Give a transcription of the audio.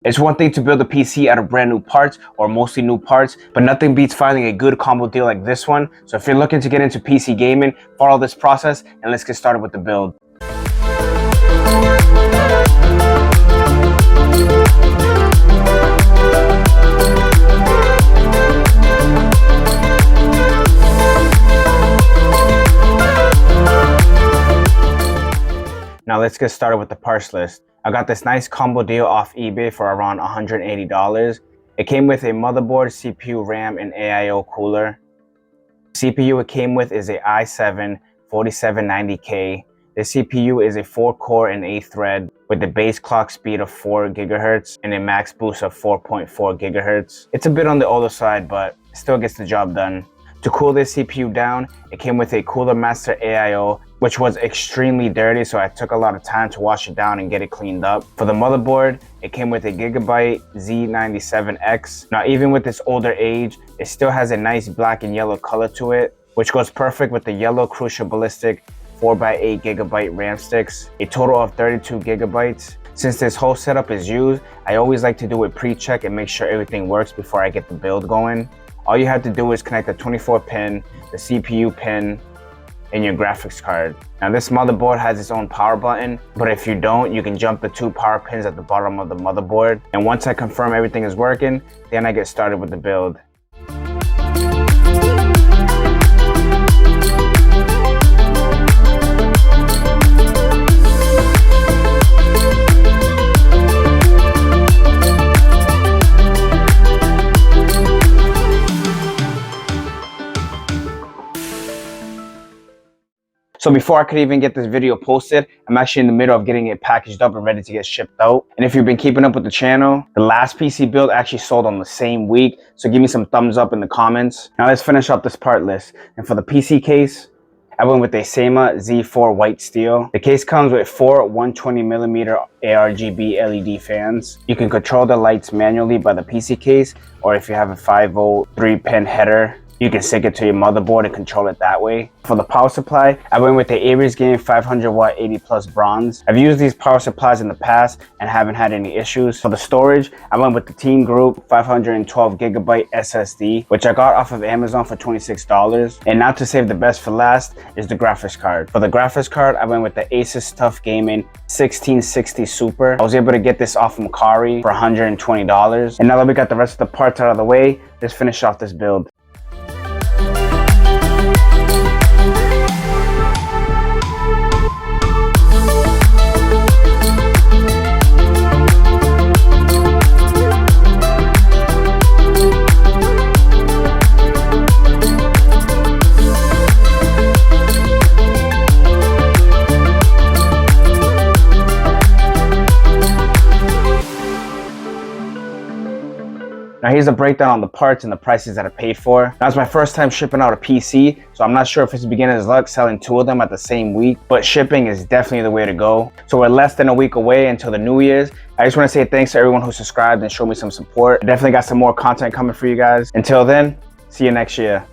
It's one thing to build a PC out of brand new parts or mostly new parts, but nothing beats finding a good combo deal like this one. So if you're looking to get into PC gaming, follow this process and let's get started with the build. Now let's get started with the parts list. I got this nice combo deal off eBay for around $180. It came with a motherboard, CPU, RAM, and AIO cooler. The CPU it came with is a i7 4790K. The CPU is a 4-core and 8-thread with a base clock speed of 4 GHz and a max boost of 4.4 GHz. It's a bit on the older side, but still gets the job done. To cool this CPU down, it came with a Cooler Master AIO, which was extremely dirty, so I took a lot of time to wash it down and get it cleaned up. For the motherboard, it came with a Gigabyte Z97X. Now, even with this older age, it still has a nice black and yellow color to it, which goes perfect with the yellow Crucial Ballistic 4x8 GB RAM sticks, a total of 32 GB. Since this whole setup is used, I always like to do a pre-check and make sure everything works before I get the build going. All you have to do is connect the 24 pin, the CPU pin, and your graphics card. Now this motherboard has its own power button, but if you don't, you can jump the 2 power pins at the bottom of the motherboard. And once I confirm everything is working, then I get started with the build. So before I could even get this video posted, I'm actually in the middle of getting it packaged up and ready to get shipped out. And if you've been keeping up with the channel, the last PC build actually sold on the same week. So give me some thumbs up in the comments. Now let's finish up this part list. And for the PC case, I went with a Sema Z4 white steel. The case comes with 4 120mm ARGB LED fans. You can control the lights manually by the PC case, or if you have a 5V 3-pin header, you can sync it to your motherboard and control it that way. For the power supply, I went with the AresGain 500W 80+ bronze. I've used these power supplies in the past and haven't had any issues. For the storage, I went with the Team Group 512GB SSD, which I got off of Amazon for $26. And now to save the best for last is the graphics card. For the graphics card, I went with the Asus TUF Gaming 1660 Super. I was able to get this off from Mercari for $120. And now that we got the rest of the parts out of the way, let's finish off this build. Now here's a breakdown on the parts and the prices that I paid for. Now it's my first time shipping out a PC, so I'm not sure if it's beginner's luck selling 2 of them at the same week, but shipping is definitely the way to go. So we're less than a week away until the New Year's. I just want to say thanks to everyone who subscribed and showed me some support. I definitely got some more content coming for you guys. Until then, see you next year.